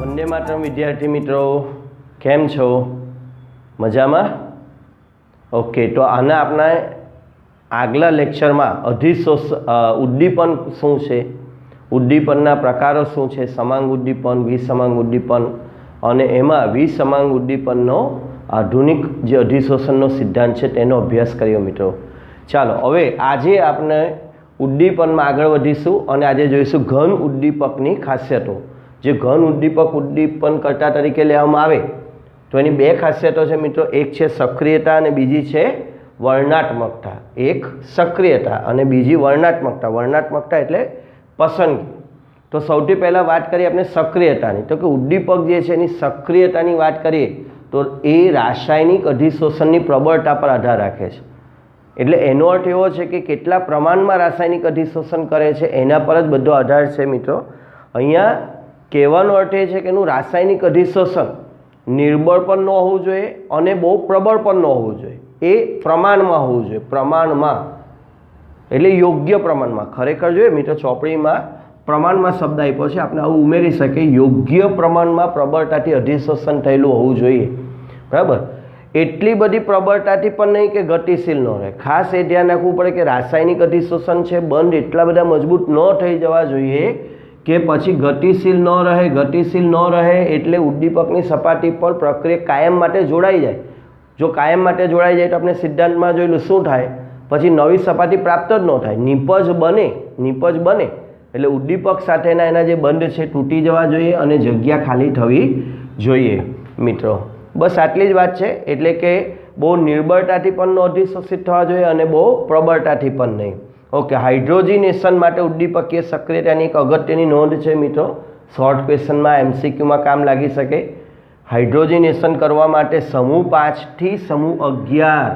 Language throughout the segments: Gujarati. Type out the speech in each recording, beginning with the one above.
वंदे मातरम विद्यार्थी मित्रों, केम छो? मजामां? ओके, तो आना अपना आगला लेक्चर में उद्दीपन शू है, उद्दीपनना प्रकारो शू है, समांग उद्दीपन, विसमांग उद्दीपन और एमां विसमांग उद्दीपननो आधुनिक जे अधिशोषणनो सिद्धांत है तेनो अभ्यास कर्यो मित्रों। चालो हवे आजे आपने उद्दीपन में आगळ वधीशुं और आज जोईशुं घन उद्दीपकनी खासियतो। जो घन उद्दीपक उद्दीपन करता तरीके लेवामां आवे तो एनी बे खासियतो छे मित्रों, एक है सक्रियता और बीजी है वर्णात्मकता। एक सक्रियता और बीजी वर्णात्मकता। वर्णात्मकता एटले पसंदगी। तो सौथी पहला बात करिए अपने सक्रियतानी, तो कि उद्दीपक जे छे एनी सक्रियतानी बात करिए तो ए रासायनिक अधिशोषणनी प्रबलता पर आधार राखे छे। एटले एनो अर्थ एवो छे कि केटला प्रमाणमां रासायनिक अधिशोषण करे छे एना पर ज बधो आधार छे मित्रों। अहींया कहेવાનો अर्थ ए छे कि एनुं रासायनिक अधिशोषण निर्बळ पण न होवुं जोईए अने बहु प्रबळ पण न होवुं जोईए, ए प्रमाणमां होवुं जोईए। प्रमाणमां एटले योग्य प्रमाणमां। खरेखर जोईए मित्रों ચોપડીમાં प्रमाणमां शब्द आप्यो छे, आपणे आવું उमेरी शकीए योग्य प्रमाणमां प्रबळताथी अधिशोषण थयेલું होवुं जोईए, बराबर। एटली बधी प्रबळताथी पण नहीं कि गतिशील न रहे। खास ए ध्यान राखवुं पड़े कि रासायनिक अधिशोषण छे बंध एटला बधा मजबूत न थई जवा जोईए कि पछी गतिशील न रहे। गतिशील न रहे एटले उद्दीपकनी सपाटी पर प्रक्रिया कायम माटे जोड़ाई जाए। जो कायम माटे जोड़ाई जाए तो अपने सिद्धांतमां जोयुं शुं थाय, पछी नवी सपाटी प्राप्त ज न थाय, निपज बने एटले उद्दीपक साथेना एना जे बंध छे तूटी जवा जोईए अने जग्या खाली थवी जोईए मित्रों। बस आटली ज वात छे। एटले के बहु निर्बळताथी पण न अधिशोषित थवा जोईए अने बहु प्रबळताथी पण नहीं। ओके, हाइड्रोजिनेशन माटे उद्दीपकीय सक्रियतानी एक अगत्यनी नोंध छे मित्रों। शॉर्ट क्वेश्चन में एमसीक्यू में काम लागी सके। हाइड्रोजिनेशन करवा माटे समूह 5 थी समूह 11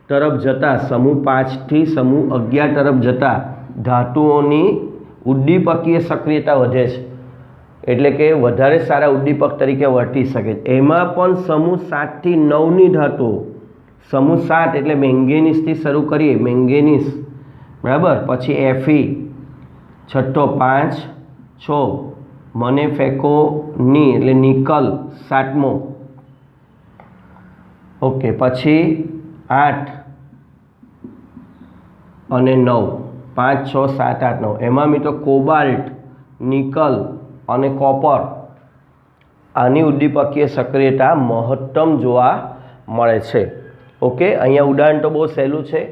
तरफ जता, समूह 5 थी समूह 11 तरफ जता धातुओनी उद्दीपकीय सक्रियता वधे छे, एटले के वधारे सारा उद्दीपक तरीके वर्ती शके। एमां पण समूह 7 थी 9 नी धातु, समूह 7 एटले मेंगेनीज थी शरू करीए, मेंगेनीज बराबर, पछी एफी, छठो 5 6 मने फेको नी एटले निकल 7मो, ओके, पछी 8 अने 9 5 6 7 8 9 एमां मित्रों कोबाल्ट, निकल अने कॉपर आनी उद्दीपकीय सक्रियता महत्तम जोवा मळे छे। ओके, अहींया उदाहरण तो बहुत सहेलुं छे।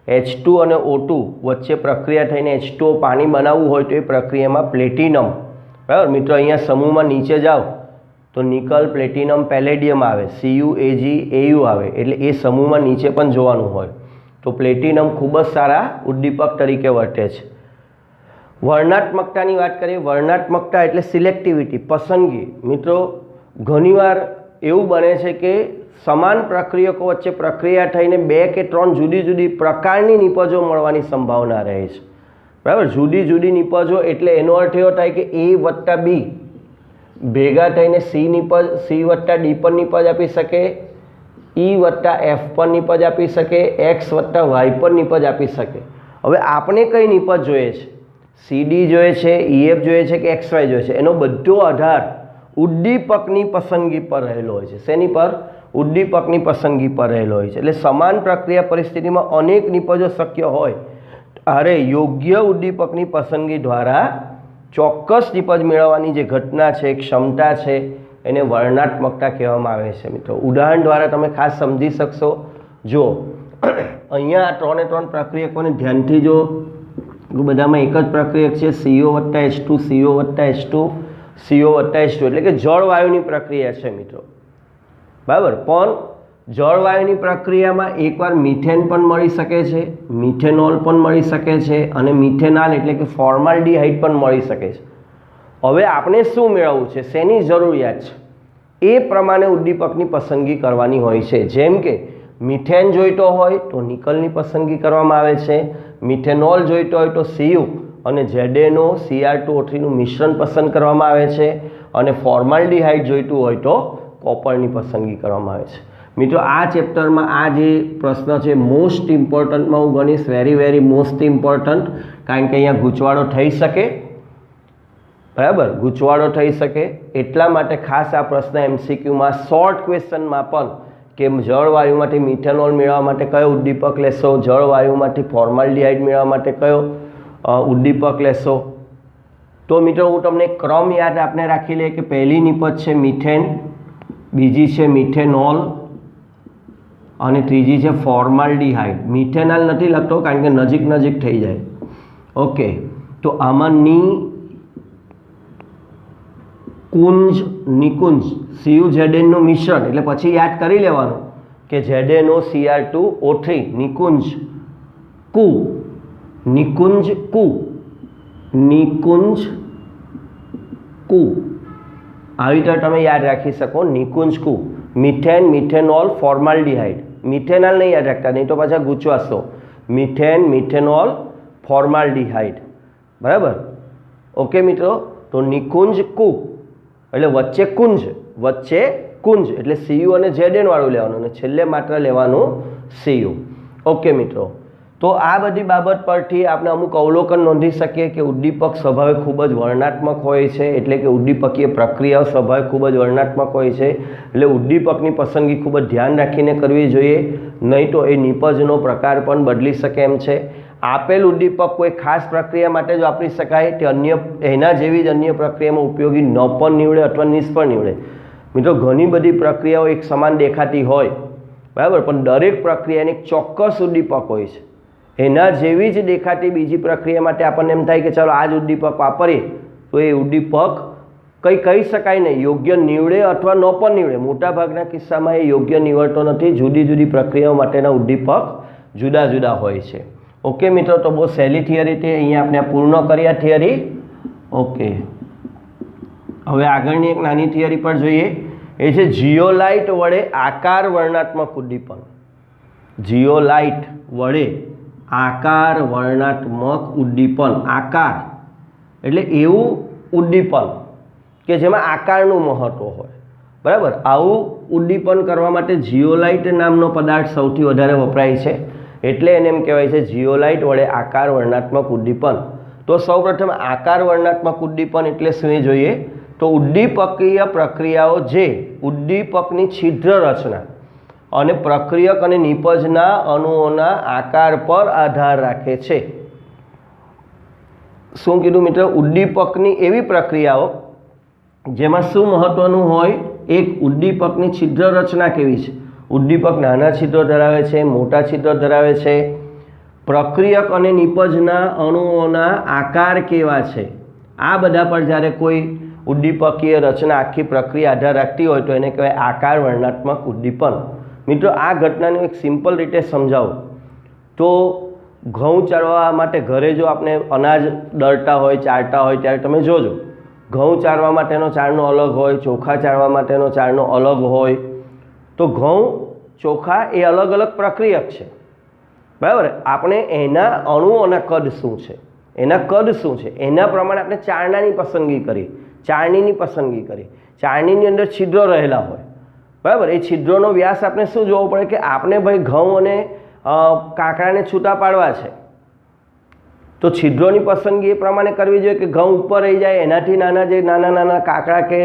H2 और O2 वच्चे प्रक्रिया थईने H2O पानी बनाववुं होय तो ये प्रक्रिया में प्लेटिनम, बराबर मित्रों, अहींया समूह में नीचे जाओ तो निकल प्लेटिनम पेलेडियम आवे, Cu Ag Au आवे, एटले ए समूह में नीचे पण जोवानुं होय तो प्लेटिनम खूब ज सारा उद्दीपक तरीके वर्ते छे। वर्णात्मकतानी वात करीए। वर्णात्मकता एटले सिलेक्टिविटी, पसंदगी। मित्रों घणीवार एवुं बने छे कि समान प्रक्रियको वच्चे प्रक्रिया थईने 2 के 3 जुदी जुदी प्रकारनी निपजो मळवानी संभावना रहे छे, बराबर। जुदी जुदी निपजो एटले एनो अर्थ एवो थाय कि ए वत्ता बी भेगा थईने सी निपज, सी वत्ता डी पर निपज आपी शके, ई वत्ता एफ पर निपज आपी शके, एक्स वत्ता वाय पर निपज आपी शके। हवे आपणे कई निपज जोईए छे? सी डी जोईए छे, ई एफ जोईए छे कि एक्स वाय जोईए छे? एनो बधो आधार उद्दीपकनी पसंदगी पर रहेलो होय छे। शेनी पर? उद्दीपकनी पसंदगी पर रहेलो होय छे। एटले समान प्रक्रिया परिस्थिति में अनेक निपजो शक्य होय अरे योग्य उद्दीपकनी पसंदगी द्वारा चोक्कस निपज मेळववानी जे घटना छे, क्षमता छे, एने वर्णात्मकता कहेवामां आवे छे मित्रों। उदाहरण द्वारा तमे खास समझी शकशो। जो अहींया 3 ए 3 प्रक्रियकोने ध्यानथी जो बधामां एक ज प्रक्रियक छे CO + H2 CO + H2 CO + H2 एटले के जळवायुनी प्रक्रिया छे मित्रों, बराबर। पण जळवायुनी प्रक्रियामां एकवार मीथेन पण मळी शके छे, मिथेनॉल पण मळी शके छे अने मिथेनॉल एटले के फॉर्माल्डिहाइड पण मळी शके छे। हवे आपणे शुं मेळवવું છે, શેની જરૂરિયાત છે એ પ્રમાણે ઉદ્દીપકની પસંદગી કરવાની હોય છે। જેમ કે મિથેન જોઈતો હોય તો નિકલની પસંદગી કરવામાં આવે છે, મિથેનોલ જોઈતો હોય તો Cu અને ZNO Cr2O3 નું મિશ્રણ પસંદ કરવામાં આવે છે અને ફોર્માલ્ડિહાઇડ જોઈતું હોય તો कॉपरनी पसंदगी करवामां आवे छे। मित्रों आ चेप्टर में आ जे प्रश्न है मोस्ट इम्पोर्टंट में हूँ गणीश, वेरी वेरी मोस्ट इम्पोर्टंट, कारण के अहींया गूंचवाड़ो थई शके। બરાબર, ગૂંચવાડો થઈ શકે. એટલા માટે ખાસ આ પ્રશ્ન MCQમાં શોર્ટ ક્વેશ્ચનમાં પણ કે જળવાયુમાંથી મિથેનોલ મેળવવા માટે કયો ઉદ્દીપક લેશો, જળવાયુમાંથી ફોર્માલ્ડિહાઇડ મેળવવા માટે કયો ઉદ્દીપક લેશો. તો મિત્રો હું તમને ક્રમ યાદ આપને રાખી લે કે પહેલી નિપજ છે મિથેન, બીજી છે મિથેનોલ અને ત્રીજી છે ફોર્માલ્ડિહાઇડ. મિથેનોલ નથી લખતો કારણ કે નજીક થઈ જાય. ઓકે, તો આમાં કુંજ નિકુંજ CuZn નું મિશ્રણ, એટલે પછી યાદ કરી લેવાનું કે ZnOCr2O3 નિકુંજ કુ, નિકુંજ કુ, નિકુંજ કુ, આવી રીતે તમે યાદ રાખી શકો. નિકુંજ કુ, મિથેન, મિથેનોલ, ફોર્માલ્ડિહાઇડ. મિથેનોલ નહીં યાદ રાખતા, નહીં તો પાછા ગૂંચવાશો. Methane, methanol, formaldehyde. બરાબર. ઓકે મિત્રો, તો નિકુંજ કુ એટલે વચ્ચે કુંજ એટલે Cu અને Zn વાળું લેવાનું અને છેલ્લે માત્ર લેવાનું Cu. ઓકે મિત્રો, તો આ બધી બાબત પરથી આપણે અમુક અવલોકન નોંધી શકીએ કે ઉદ્દીપક સ્વભાવે ખૂબ જ વર્ણનાત્મક હોય છે, એટલે કે ઉદ્દીપકીય પ્રક્રિયાઓ સ્વભાવે ખૂબ જ વર્ણનાત્મક હોય છે. એટલે ઉદ્દીપકની પસંદગી ખૂબ જ ધ્યાન રાખીને કરવી જોઈએ, નહીં તો એ નિપજનો પ્રકાર પણ બદલી શકે એમ છે. આપેલ ઉદ્દીપક કોઈ ખાસ પ્રક્રિયા માટે જ વાપરી શકાય, તે અન્ય એના જેવી જ અન્ય પ્રક્રિયામાં ઉપયોગી ન પણ નીવડે અથવા નિષ્ફળ નીવડે. મિત્રો, ઘણી બધી પ્રક્રિયાઓ એક સમાન દેખાતી હોય, બરાબર, પણ દરેક પ્રક્રિયાને એક ચોક્કસ ઉદ્દીપક હોય છે. એના જેવી જ દેખાતી બીજી પ્રક્રિયા માટે આપણને એમ થાય કે ચાલો આ જ ઉદ્દીપક વાપરીએ, તો એ ઉદ્દીપક કંઈ કહી શકાય નહીં, યોગ્ય નીવડે અથવા ન પણ નીવડે. મોટાભાગના કિસ્સામાં એ યોગ્ય નીવડતો નથી. જુદી જુદી પ્રક્રિયાઓ માટેના ઉદ્દીપક જુદા જુદા હોય છે. ઓકે મિત્રો, તો બહુ સહેલી થિયરી તે અહીંયા આપણે પૂર્ણ કરી આ થિયરી. ઓકે, હવે આગળની એક નાની થિયરી પર જોઈએ. એ છે જીઓલાઇટ વડે આકાર વર્ણનાત્મક ઉદ્દીપન. જીઓલાઇટ વડે આકાર વર્ણનાત્મક ઉદ્દીપન. આકાર એટલે એવું ઉદ્દીપન કે જેમાં આકારનું મહત્વ હોય, બરાબર. આવું ઉદ્દીપન કરવા માટે જીઓલાઇટ નામનો પદાર્થ સૌથી વધારે વપરાય છે, એટલે એને એમ કહેવાય છે જીઓલાઇટ વડે આકાર વર્ણનાત્મક ઉદ્દીપન. તો સૌપ્રથમ આકાર વર્ણનાત્મક ઉદ્દીપન એટલે શું જોઈએ? તો ઉદ્દીપકીય પ્રક્રિયાઓ જે ઉદ્દીપકની છિદ્ર રચના અને પ્રક્રિયક અને નિપજના અણુઓના આકાર પર આધાર રાખે છે. શું કીધું મિત્રો? ઉદ્દીપકની એવી પ્રક્રિયાઓ જેમાં શું મહત્વનું હોય? એક, ઉદ્દીપકની છિદ્ર રચના કેવી છે. ઉદ્દીપક નાના છિદ્રો ધરાવે છે, મોટા છિદ્રો ધરાવે છે. પ્રક્રિયક અને નિપજના અણુઓના આકાર કેવા છે, આ બધા પર જ્યારે કોઈ ઉદ્દીપકીય રચના આખી પ્રક્રિયા આધાર રાખતી હોય તો એને કહેવાય આકાર વર્ણનાત્મક ઉદ્દીપન. મિત્રો, આ ઘટનાને એક સિમ્પલ રીતે સમજાવું તો ઘઉં ચારવા માટે ઘરે જો આપણે અનાજ દળતા હોય, ચારતા હોય, ત્યારે તમે જોજો ઘઉં ચારવા માટેનો ચારણો અલગ હોય, ચોખા ચારવા માટેનો ચારણો અલગ હોય. તો ઘઉં, ચોખા એ અલગ અલગ પ્રક્રિયક છે, બરાબર. આપણે એના અણુઓના કદ શું છે, એના કદ શું છે, એના પ્રમાણે આપણે ચારણાની પસંદગી કરી, ચારણીની પસંદગી કરી. ચારણીની અંદર છિદ્રો રહેલા હોય, બરાબર. એ છિદ્રોનો વ્યાસ આપણે શું જોવો પડે કે આપણે ભાઈ ઘઉં અને કાકડાને છૂટા પાડવા છે, તો છિદ્રોની પસંદગી એ પ્રમાણે કરવી જોઈએ કે ઘઉં ઉપર રહી જાય, એનાથી નાના જે નાના નાના કાકડા કે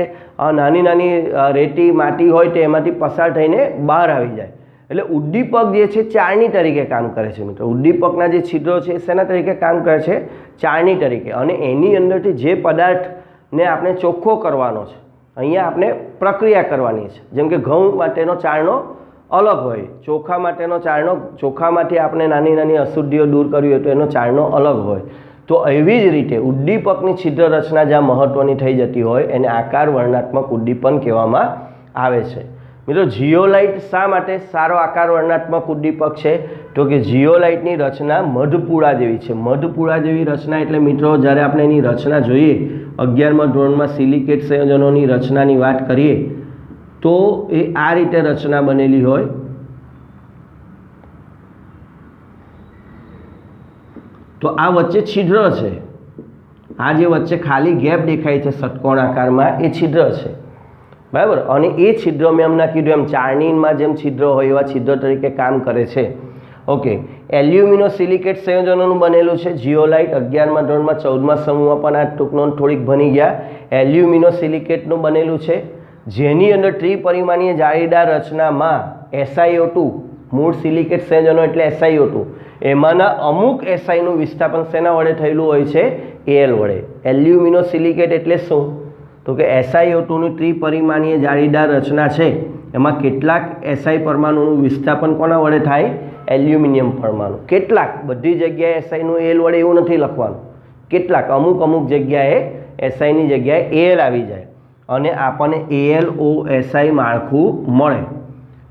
નાની નાની રેતી માટી હોય તો એમાંથી પસાર થઈને બહાર આવી જાય. એટલે ઉદ્દીપક જે છે ચારણી તરીકે કામ કરે છે મિત્રો. ઉદ્દીપકના જે છિદ્રો છે શેના તરીકે કામ કરે છે? ચારણી તરીકે. અને એની અંદરથી જે પદાર્થને આપણે ચોખ્ખો કરવાનો છે, અહીંયા આપણે પ્રક્રિયા કરવાની છે. જેમ કે ઘઉં માટેનો ચારણો અલગ હોય, ચોખા માટેનો ચારણો, ચોખામાંથી આપણે નાની નાની અશુદ્ધિઓ દૂર કરવી હોય તો એનો ચારણો અલગ હોય. તો એવી જ રીતે ઉદ્દીપકની છિદ્ર રચના જ્યાં મહત્ત્વની થઈ જતી હોય એને આકાર વર્ણનાત્મક ઉદ્દીપન કહેવામાં આવે છે. મિત્રો, જીઓલાઇટ શા માટે સારો આકાર વર્ણનાત્મક ઉદ્દીપક છે? તો કે જીઓલાઇટની રચના મધપૂડા જેવી છે. મધપૂડા જેવી રચના એટલે મિત્રો, જ્યારે આપણે એની રચના જોઈએ 11મા ધોરણમાં સિલિકેટ સંયોજનોની રચનાની વાત કરીએ તો એ આ રીતે રચના બનેલી હોય. તો આ વચ્ચે છિદ્ર છે, આ જે વચ્ચે ખાલી ગેપ દેખાય છે ષટકોણ આકારમાં, એ છિદ્ર છે, બરાબર. અને એ છિદ્રો મેં હમણાં કીધું એમ ચારણીમાં જેમ છિદ્રો હોય એવા છિદ્ર તરીકે કામ કરે છે. ઓકે, એલ્યુમિનોસિલિકેટ સંયોજનોનું બનેલું છે જીઓલાઇટ. 11મા ધોરણમાં 14મા સમૂહમાં પણ આ ટૂંકનો થોડીક ભણી ગયા. એલ્યુમિનોસિલિકેટનું બનેલું છે, જેની અંદર ત્રિપરિમાણીય જાળીદાર રચનામાં SiO2 મૂળ સિલિકેટ સંયોજનો એટલે SiO2 એમાંના અમુક Siનું વિસ્થાપન શેના વડે થયેલું હોય છે? Al વડે. એલ્યુમિનોસિલિકેટ એટલે શું? તો કે SiO2ની ત્રિપરિમાણીય જાળીદાર રચના છે, એમાં કેટલાક Si પરમાણુનું વિસ્થાપન કોના વડે થાય? એલ્યુમિનિયમ પરમાણુ. કેટલાક, બધી જગ્યાએ Siનું Al વડે એવું નથી લખવાનું. કેટલાક, અમુક જગ્યાએ Siની જગ્યાએ Al આવી જાય અને આપણને AlOSi માળખું મળે.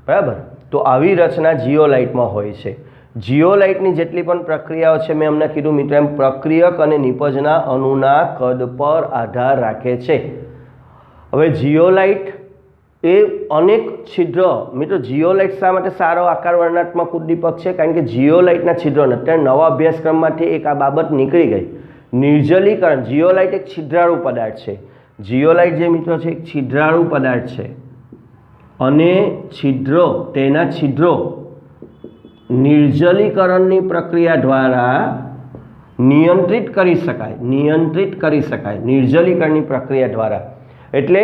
બરાબર? તો આવી રચના જીઓલાઇટમાં હોય છે. જીઓલાઇટની જેટલી પણ પ્રક્રિયાઓ છે મેં અમને કીધું મિત્રો એમ પ્રક્રિયક અને નિપજના અણુના કદ પર આધાર રાખે છે. હવે જીઓલાઇટ એ અનેક છિદ્ર, મિત્રો જીઓલાઇટ શા માટે સારો આકાર વર્ણનાત્મક ઉદ્દીપક છે? કારણ કે જીઓલાઇટના છિદ્રોને અત્યારે નવા અભ્યાસક્રમમાંથી એક આ બાબત નીકળી ગઈ. નિર્જલીકરણ. જીઓલાઇટ એક છિદ્રાળુ પદાર્થ છે. જીઓલાઇટ જે મિત્રો છે એક છિદ્રાળુ પદાર્થ છે અને તેના છિદ્રો નિર્જલીકરણની પ્રક્રિયા દ્વારા નિયંત્રિત કરી શકાય. નિર્જલીકરણની પ્રક્રિયા દ્વારા એટલે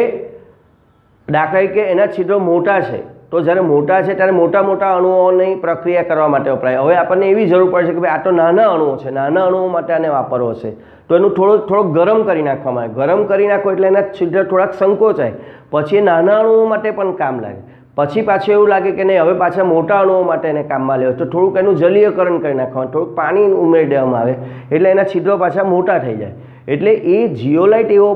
દાખલા તરીકે એના છિદ્રો મોટા છે, તો જ્યારે મોટા છે ત્યારે મોટા અણુઓની પ્રક્રિયા કરવા માટે વપરાય. હવે આપણને એવી જરૂર પડે છે કે ભાઈ આ તો નાના અણુઓ છે, નાના અણુઓ માટે આને વાપરવો છે, તો એનું થોડોક ગરમ કરી નાખવામાં આવે. ગરમ કરી નાખો એટલે એના છિદ્ર થોડાક સંકોચાય, પછી એ નાના અણુઓ માટે પણ કામ લાગે. પછી પાછું એવું લાગે કે નહીં હવે પાછા મોટા અણુઓ માટે એને કામમાં લેવો, તો થોડુંક એનું જલીયકરણ કરી નાખવાનું, થોડુંક પાણી ઉમેરી દેવામાં આવે એટલે એના છિદ્રો પાછા મોટા થઈ જાય. એટલે એ જીઓલાઇટ એવો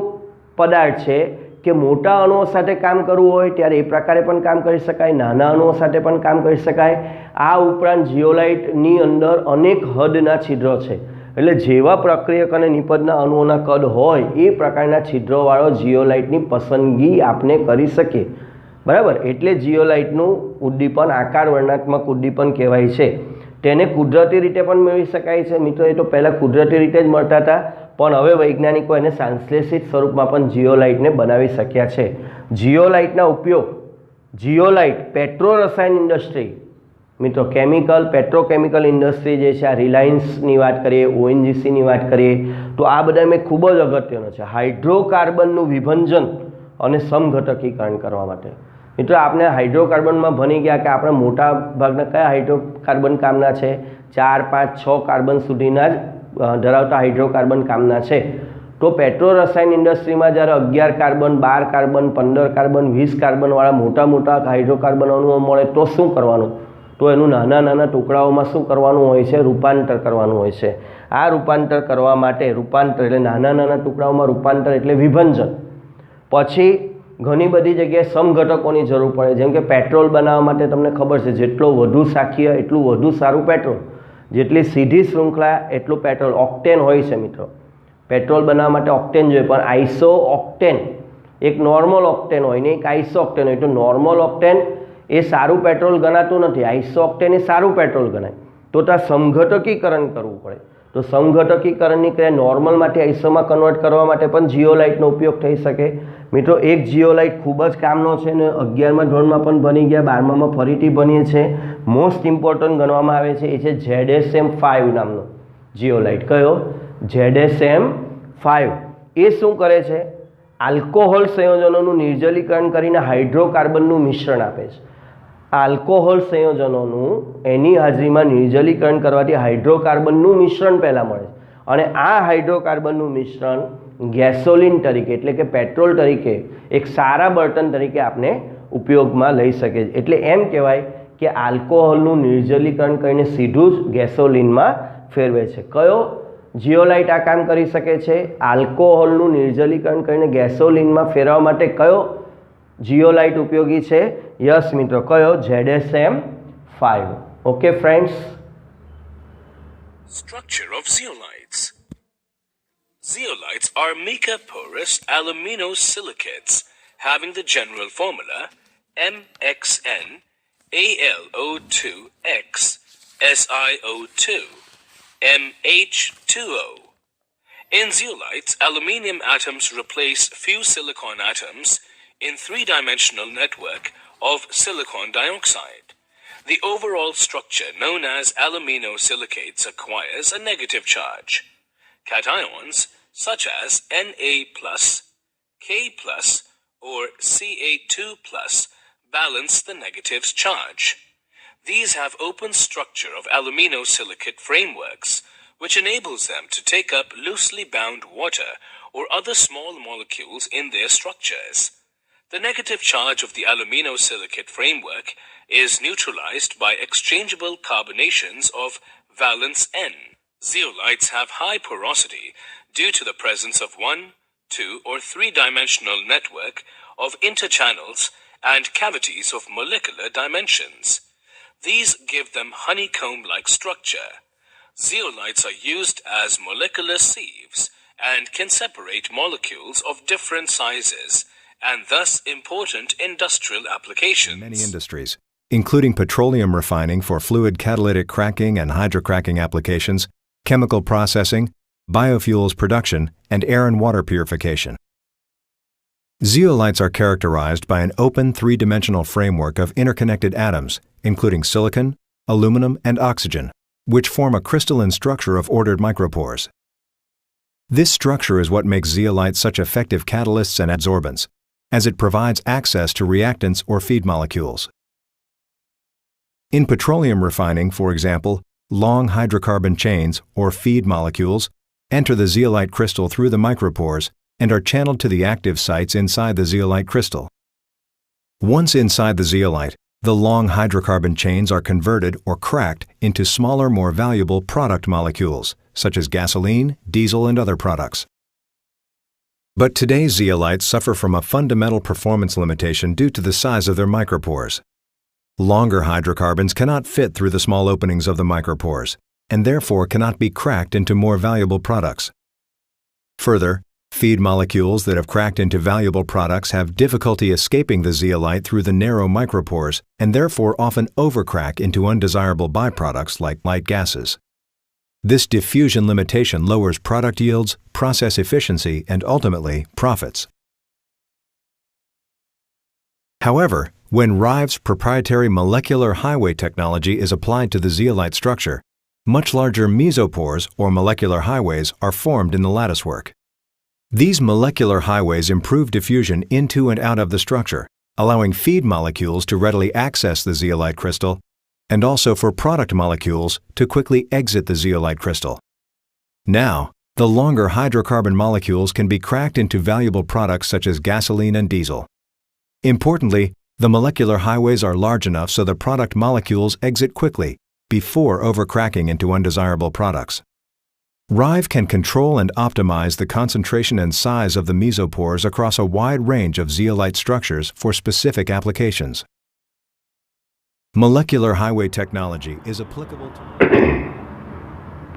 પદાર્થ છે કે મોટા અણુઓ સાથે કામ કરવું હોય ત્યારે એ પ્રકારે પણ કામ કરી શકાય, નાના અણુઓ સાથે પણ કામ કરી શકાય. આ ઉપરાંત જીઓલાઇટની અંદર અનેક હદના છિદ્રો છે, એટલે જેવા પ્રક્રિયક અને નિપજના અણુઓના કદ હોય એ પ્રકારના છિદ્રોવાળો જીઓલાઇટની પસંદગી આપણે કરી શકીએ. બરાબર? એટલે જીઓલાઇટનું ઉદ્દીપન આકાર વર્ણનાત્મક ઉદ્દીપન કહેવાય છે. તેને કુદરતી રીતે પણ મેળવી શકાય છે મિત્રો. એ તો પહેલાં કુદરતી રીતે જ મળતા હતા, પણ હવે વૈજ્ઞાનિકો એને સંશ્લેષિત સ્વરૂપમાં પણ જીઓલાઇટને બનાવી શક્યા છે. જીઓલાઇટના ઉપયોગ, જીઓલાઇટ પેટ્રો રસાયણ ઇન્ડસ્ટ્રી મિત્રો, પેટ્રોકેમિકલ ઇન્ડસ્ટ્રી જે છે, આ રિલાયન્સની વાત કરીએ, ONGCની વાત કરીએ, તો આ બધા મેં ખૂબ જ અગત્યનો છે. હાઇડ્રોકાર્બનનું વિભંજન અને સમઘટકીકરણ કરવા માટે. મિત્રો આપણે હાઇડ્રોકાર્બનમાં ભણી ગયા કે આપણે મોટા ભાગના કયા હાઇડ્રોકાર્બન કામના છે? 4, 5, 6 કાર્બન સુધીના જ ધરાવતા હાઇડ્રોકાર્બન કામના છે. તો પેટ્રો રસાયણ ઇન્ડસ્ટ્રીમાં જ્યારે 11 કાર્બન, 12 કાર્બન, 15 કાર્બન, 20 કાર્બનવાળા મોટા હાઇડ્રોકાર્બન અણુઓ મળે તો શું કરવાનું? તો એનું નાના ટુકડાઓમાં શું કરવાનું હોય છે? રૂપાંતર કરવાનું હોય છે. આ રૂપાંતર કરવા માટે એટલે નાના ટુકડાઓમાં રૂપાંતર એટલે વિભંજન. પછી ઘણી બધી જગ્યાએ સમઘટકોની જરૂર પડે. જેમ કે પેટ્રોલ બનાવવા માટે તમને ખબર છે જેટલો વધુ શાખીય એટલું વધુ સારું પેટ્રોલ, જેટલી સીધી શૃંખલા એટલું પેટ્રોલ. ઓક્ટેન હોય છે મિત્રો, પેટ્રોલ બનાવવા માટે ઓક્ટેન જોઈએ, પણ આઇસો ઓક્ટેન, એક નોર્મલ ઓક્ટેન હોય ને એક આઇસો ઓક્ટેન હોય. તો નોર્મલ ઓક્ટેન એ સારું પેટ્રોલ ગણાતું નથી, આઇસો ઓક્ટેન એ સારું પેટ્રોલ ગણાય. તો ત્યાં સમઘટકીકરણ કરવું પડે. તો સમઘટકીકરણની ક્રિયા નોર્મલમાંથી આઇસોમાં કન્વર્ટ કરવા માટે પણ જીઓલાઇટનો ઉપયોગ થઈ શકે. મિત્રો એક જીઓલાઇટ ખૂબ જ કામનો છે ને 11મા ધોરણમાં પણ ભણી ગયા, 12મામાં ફરીથી ભણીએ છીએ. મોસ્ટ ઇમ્પોર્ટન્ટ ગણવામાં આવે છે એ છે ZSM5 નામનો જીઓલાઇટ. કયો? ZSM5. એ શું કરે છે? આલ્કોહોલ સંયોજનોનું નિર્જલીકરણ કરીને હાઇડ્રોકાર્બનનું મિશ્રણ આપે છે. આલ્કોહોલ સંયોજનોનું એની હાજરીમાં નિર્જલીકરણ કરવાથી હાઇડ્રોકાર્બનનું મિશ્રણ પહેલાં મળે છે, અને આ હાઇડ્રોકાર્બનનું મિશ્રણ ગેસોલિન તરીકે એટલે કે પેટ્રોલ તરીકે એક સારા બળતણ તરીકે આપણે ઉપયોગમાં લઈ શકીએ. એટલે એમ કહેવાય કે આલ્કોહોલનું નિર્જલીકરણ કરીને સીધું જ ગેસોલિનમાં ફેરવે છે. કયો જીઓલાઇટ આ કામ કરી શકે છે? આલ્કોહોલનું નિર્જલીકરણ કરીને ગેસોલિનમાં ફેરવવા માટે કયો જીઓલાઇટ ઉપયોગી છે? યસ મિત્રો, કયો? ZSM5. Okay friends. Structure of zeolites. Zeolites are mica porous aluminosilicates having the general formula MXN AlO2X SiO2 MH2O. In zeolites, aluminium atoms replace few silicon atoms in three-dimensional network of silicon dioxide. The overall structure known as aluminosilicates acquires a negative charge. Cations such as Na+, K+, or Ca2+ balance the negative's charge. These have open structure of aluminosilicate frameworks, which enables them to take up loosely bound water or other small molecules in their structures. The negative charge of the aluminosilicate framework is neutralized by exchangeable carbonations of valence N. Zeolites have high porosity due to the presence of 1, 2, or 3-dimensional network of interchannels and cavities of molecular dimensions. These give them honeycomb-like structure. Zeolites are used as molecular sieves and can separate molecules of different sizes, and thus important industrial applications. Many industries, including petroleum refining for fluid catalytic cracking and hydrocracking applications, chemical processing, biofuels production, and air and water purification. Zeolites are characterized by an open three-dimensional framework of interconnected atoms, including silicon, aluminum, and oxygen, which form a crystalline structure of ordered micropores. This structure is what makes zeolites such effective catalysts and adsorbents, as it provides access to reactants or feed molecules. In petroleum refining, for example, long hydrocarbon chains, or feed molecules, enter the zeolite crystal through the micropores and are channeled to the active sites inside the zeolite crystal. Once inside the zeolite, the long hydrocarbon chains are converted or cracked into smaller, more valuable product molecules, such as gasoline, diesel, and other products. But today's zeolites suffer from a fundamental performance limitation due to the size of their micropores. Longer hydrocarbons cannot fit through the small openings of the micropores, and therefore cannot be cracked into more valuable products. Further, feed molecules that have cracked into valuable products have difficulty escaping the zeolite through the narrow micropores and therefore often overcrack into undesirable byproducts like light gases. This diffusion limitation lowers product yields, process efficiency, and ultimately profits. However, when Rive's proprietary molecular highway technology is applied to the zeolite structure, much larger mesopores or molecular highways are formed in the latticework. These molecular highways improve diffusion into and out of the structure, allowing feed molecules to readily access the zeolite crystal, and also for product molecules to quickly exit the zeolite crystal. Now, the longer hydrocarbon molecules can be cracked into valuable products such as gasoline and diesel. Importantly, the molecular highways are large enough so the product molecules exit quickly before overcracking into undesirable products. Rive can control and optimize the concentration and size of the mesopores across a wide range of zeolite structures for specific applications. Molecular highway technology is applicable to...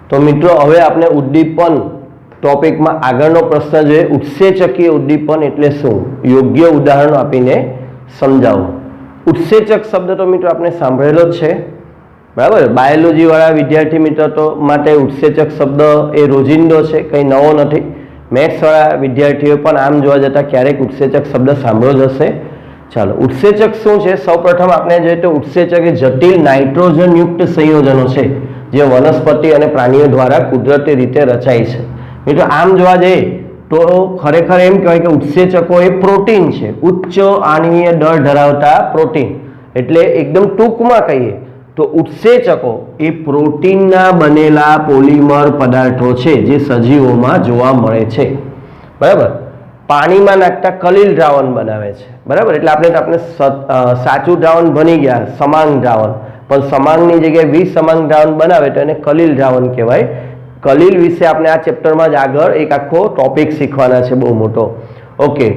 તો મિત્રો હવે આપણે ઉદ્દીપન ટોપિકમાં આગળનો પ્રશ્ન જોઈએ. ઉત્સેચકીય ઉદ્દીપન એટલે શું? યોગ્ય ઉદાહરણ આપીને સમજાવો. ઉત્સેચક શબ્દ તો મિત્રો આપણે સાંભળેલો જ છે, બરાબર. બાયોલોજી વાળા વિદ્યાર્થી મિત્રો તો માટે ઉત્સેચક શબ્દ એ રોજિંદો છે, કંઈ નવો નથી. મેથ્સ વાળા વિદ્યાર્થીઓ પણ આમ જોવા જતાં ક્યારેક ઉત્સેચક શબ્દ સાંભળ્યો જ હશે. ચાલો, ઉત્સેચક શું છે? સૌપ્રથમ આપણે જોઈએ તો ઉત્સેચક એ જટિલ નાઇટ્રોજનયુક્ત સંયોજનો છે જે વનસ્પતિ અને પ્રાણીઓ દ્વારા કુદરતી રીતે રચાય છે. મિત્રો આમ જોવા જઈએ તો ખરેખર એમ કહેવાય કે ઉત્સેચકો એ પ્રોટીન છે, ઉચ્ચ આણ્વીય દળ ધરાવતા પ્રોટીન. એટલે એકદમ ટૂંકમાં કહીએ તો ઉત્સેચકો એ પ્રોટીનના બનેલા પોલિમર પદાર્થો છે જે સજીવોમાં જોવા મળે છે, બરાબર. પાણીમાં નાખતા કલીલ દ્રાવણ બનાવે છે, બરાબર. એટલે આપણે સાચું દ્રાવણ બની ગયા સમાંગ દ્રાવણ, પણ સમાંગની જગ્યાએ વિસમાંગ દ્રાવણ બનાવે તો એને કલીલ દ્રાવણ કહેવાય. કલીલ વિશે આપણે આ ચેપ્ટરમાં જ આગળ એક આખો ટોપિક શીખવાના છે, બહુ મોટો. ઓકે,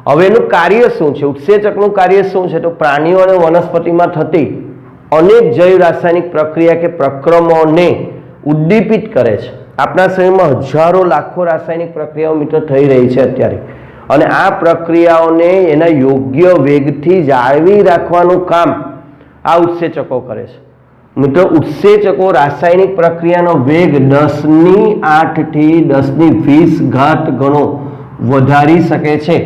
હવે એનું કાર્ય શું છે? ઉત્સેચકનું કાર્ય શું છે? તો પ્રાણીઓ અને વનસ્પતિમાં થતી અનેક જૈવ રાસાયણિક પ્રક્રિયા કે પ્રક્રમોને ઉદ્દીપિત કરે છે. આપણા શરીરમાં હજારો લાખો રાસાયણિક પ્રક્રિયાઓ મિત્રો થઈ રહી છે અત્યારે, અને આ પ્રક્રિયાઓને એના યોગ્ય વેગથી જાળવી રાખવાનું કામ આ ઉત્સેચકો કરે છે. મિત્રો ઉત્સેચકો રાસાયણિક પ્રક્રિયાનો વેગ 10⁸ થી 10⁻² ગણો વધારી શકે છે.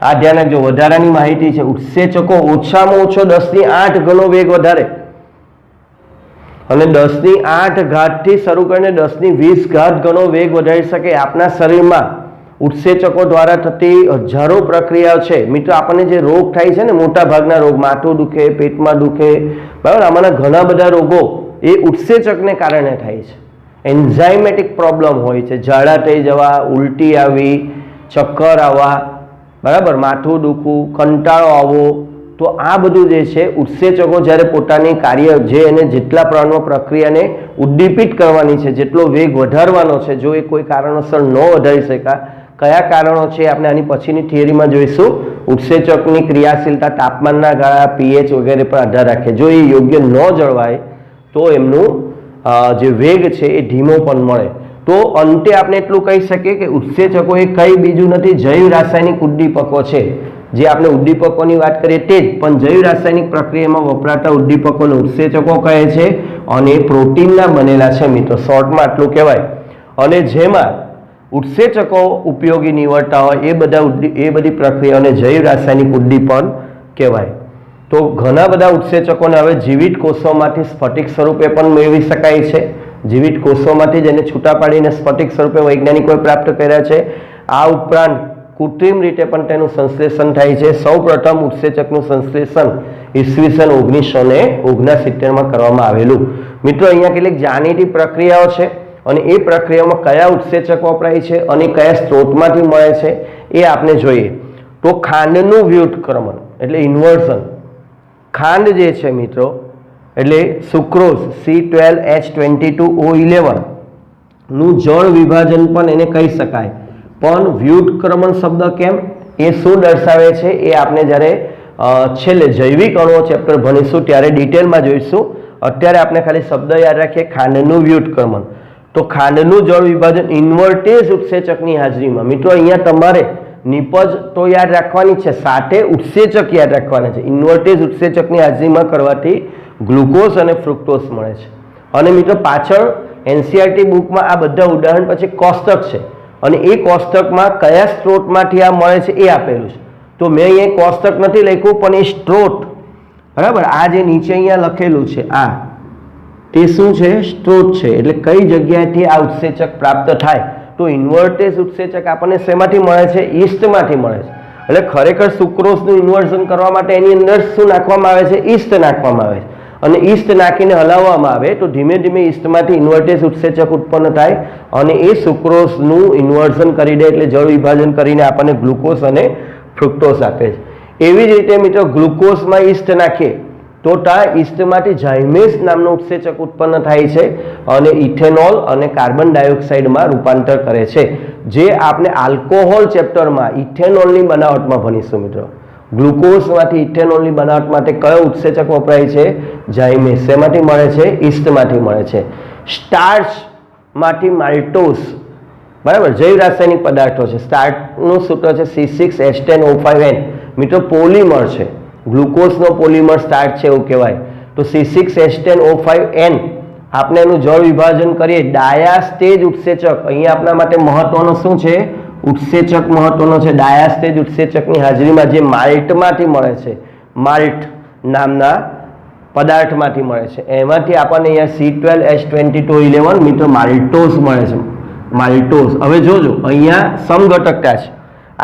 આ ધ્યાન રાખજો, વધારાની માહિતી છે. ઉત્સેચકો ઓછામાં ઓછો 10⁸ ગણો વેગ વધારે, અને 10⁸ ઘાતથી શરૂ કરીને 10⁻20 ઘાત ગણો વેગ વધારી શકે। આપણા શરીરમાં ઉત્સેચકો દ્વારા થતી હજારો પ્રક્રિયાઓ છે મિત્રો। આપણને જે રોગ થાય છે ને, મોટા ભાગના રોગ, માથું દુખે, પેટમાં દુખે, બરાબર, આમાંના ઘણા બધા રોગો એ ઉત્સેચકને કારણે થાય છે। એન્ઝાઇમેટિક પ્રોબ્લેમ હોય છે, ઝાડા થઈ જવા, ઉલટી આવી, ચક્કર આવવા, બરાબર, માથું દુખવું, કંટાળો આવવો, તો આ બધું જે છે ઉત્સેચકો જ્યારે પોતાની કાર્ય જે એને જેટલા પ્રમાણમાં પ્રક્રિયાને ઉદ્દીપિત કરવાની છે, જેટલો વેગ વધારવાનો છે, જો એ કોઈ કારણોસર ન વધારી શકા, કયા કારણો છે આપણે આની પછીની થિયરીમાં જોઈશું। ઉત્સેચકની ક્રિયાશીલતા તાપમાનના ગાળા, પીએચ વગેરે પર આધાર રાખે। જો એ યોગ્ય ન જળવાય તો એમનું જે વેગ છે એ ધીમો પણ મળે। તો અંતે આપણે એટલું કહી શકીએ કે ઉત્સેચકો એ કંઈ બીજું નથી, જૈવ રાસાયણિક ઉદ્દીપકો છે। જે આપણે ઉદ્દીપકોની વાત કરીએ તે જ, પણ જૈવ રાસાયણિક પ્રક્રિયામાં વપરાતા ઉદ્દીપકોને ઉત્સેચકો કહે છે અને એ પ્રોટીનના બનેલા છે મિત્રો। શોર્ટમાં આટલું કહેવાય। અને જેમાં ઉત્સેચકો ઉપયોગી નીવડતા હોય એ બધી પ્રક્રિયાઓને જૈવ રાસાયણિક ઉદ્દીપન કહેવાય। તો ઘણા બધા ઉત્સેચકોને હવે જીવિત કોષોમાંથી સ્ફટિક સ્વરૂપે પણ મેળવી શકાય છે। જીવિત કોષોમાંથી જ એને છૂટા પાડીને સ્ફટિક સ્વરૂપે વૈજ્ઞાનિકોએ પ્રાપ્ત કર્યા છે। આ ઉપરાંત કૃત્રિમ રીતે પણ તેનું સંશ્લેષણ થાય છે। સૌપ્રથમ ઉત્સેચકનું સંશ્લેષણ ઈસવીસન 1969માં કરવામાં આવેલું। મિત્રો અહીંયા કેટલીક જાણીતી પ્રક્રિયાઓ છે અને એ પ્રક્રિયામાં કયા ઉત્સેચક વપરાય છે અને કયા સ્ત્રોતમાંથી મળે છે એ આપણે જોઈએ। તો ખાંડનું વ્યુત્ક્રમણ એટલે ઇન્વર્ઝન, ખાંડ જે છે મિત્રો એટલે સુક્રોઝ C12H22O11 નું જળ વિભાજન પણ એને કહી શકાય। પણ વ્યુત્ક્રમણ શબ્દ કેમ, એ શું દર્શાવે છે એ આપણે જ્યારે છેલ્લે જૈવિક અણુઓ ચેપ્ટર ભણીશું ત્યારે ડિટેલમાં જોઈશું। અત્યારે આપણે ખાલી શબ્દ યાદ રાખીએ, ખાંડનું વ્યુત્ક્રમણ। તો ખાંડનું જળ વિભાજન ઇન્વર્ટેજ ઉત્સેચકની હાજરીમાં, મિત્રો અહીંયા તમારે નિપજ તો યાદ રાખવાની છે, સાથે ઉત્સેચક યાદ રાખવાના છે। ઇન્વર્ટેજ ઉત્સેચકની હાજરીમાં કરવાથી ગ્લુકોઝ અને ફ્રુક્ટોઝ મળે છે। અને મિત્રો પાછળ એનસીઈઆરટી બુકમાં આ બધા ઉદાહરણ પછી કોષ્ટક છે અને એ કોષ્ટકમાં કયા સ્ત્રોતમાંથી આ મળે છે એ આપેલું છે। તો મેં અહીંયા કોષ્ટક નથી લખ્યું, પણ એ સ્ત્રોત, બરાબર, આ જે નીચે અહીંયા લખેલું છે આ તે શું છે, સ્ત્રોત છે। એટલે કઈ જગ્યાએથી આ ઉત્સેચક પ્રાપ્ત થાય, તો ઇન્વર્ટેજ ઉત્સેચક આપણને શેમાંથી મળે છે, ઈસ્ટમાંથી મળે છે। એટલે ખરેખર સુક્રોઝનું ઇન્વર્ઝન કરવા માટે એની અંદર શું નાખવામાં આવે છે, ઈસ્ટ નાખવામાં આવે છે અને ઈસ્ટ નાખીને હલાવવામાં આવે તો ધીમે ધીમે ઈસ્ટમાંથી ઇન્વર્ટેજ ઉત્સેચક ઉત્પન્ન થાય અને એ સુક્રોઝનું ઇન્વર્ઝન કરી દે, એટલે જળ વિભાજન કરીને આપણને ગ્લુકોઝ અને ફ્રુક્ટોઝ આપે છે। એવી જ રીતે મિત્રો ગ્લુકોઝમાં ઈસ્ટ નાખીએ તો ત્યાં ઈસ્ટમાંથી ઝાયમેસ નામનું ઉત્સેચક ઉત્પન્ન થાય છે અને ઇથેનોલ અને કાર્બન ડાયોક્સાઇડમાં રૂપાંતર કરે છે, જે આપણે આલ્કોહોલ ચેપ્ટરમાં ઇથેનોલની બનાવટમાં ભણીશું મિત્રો। ગ્લુકોઝમાંથી ઇથેનોલની બનાવટ માટે કયો ઉત્સેચક વપરાય છે, ઝાયમેસ। શેમાંથી મળે છે, ઈસ્ટમાંથી મળે છે। સ્ટાર્ચમાંથી માલ્ટોઝ, બરાબર, જૈવ રાસાયણિક પદાર્થો છે। સ્ટાર્ચનું સૂત્ર છે C6H10O5N, મિત્રો પોલિમર છે, ગ્લુકોઝનો પોલિમર સ્ટાર્ચ છે એવું કહેવાય। તો C6H10O5N આપણે એનું જળ વિભાજન કરીએ, ડાયાસ્ટેજ ઉત્સેચક અહીંયા આપણા માટે મહત્વનો શું છે, ઉત્સેચક મહત્વનો છે। ડાયાસ્ટેજ ઉત્સેચકની હાજરીમાં જે માલ્ટમાંથી મળે છે, માલ્ટ નામના પદાર્થમાંથી મળે છે, એમાંથી આપણને અહીંયા C12H22O11 મિત્રો માલ્ટોઝ મળે છે, માલ્ટોઝ। હવે જોજો અહીંયા સમઘટકતા છે,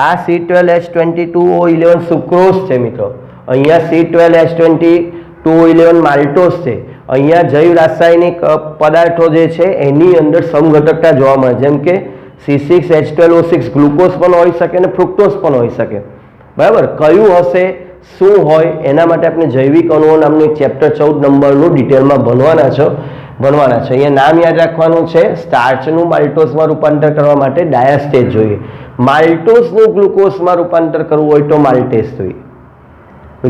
આ C12H22O11 સુક્રોઝ છે મિત્રો, અહીંયા C12H22O11 માલ્ટોઝ છે। અહીંયા જૈવ રાસાયણિક પદાર્થો જે છે એની અંદર સમઘટકતા જોવા મળે, જેમ કે C6H12O6 ગ્લુકોઝ પણ હોઈ શકે અને ફ્રુક્ટોઝ પણ હોઈ શકે, બરાબર। કયું હશે, શું હોય, એના માટે આપણે જૈવિક અણુઓ નામનું એક ચેપ્ટર 14 નંબરનું ડિટેલમાં ભણવાના છે। અહીંયા નામ યાદ રાખવાનું છે, સ્ટાર્ચનું માલ્ટોઝમાં રૂપાંતર કરવા માટે ડાયાસ્ટેજ જોઈએ, માલ્ટોઝનું ગ્લુકોઝમાં રૂપાંતર કરવું હોય તો માલ્ટેઝ જોઈએ।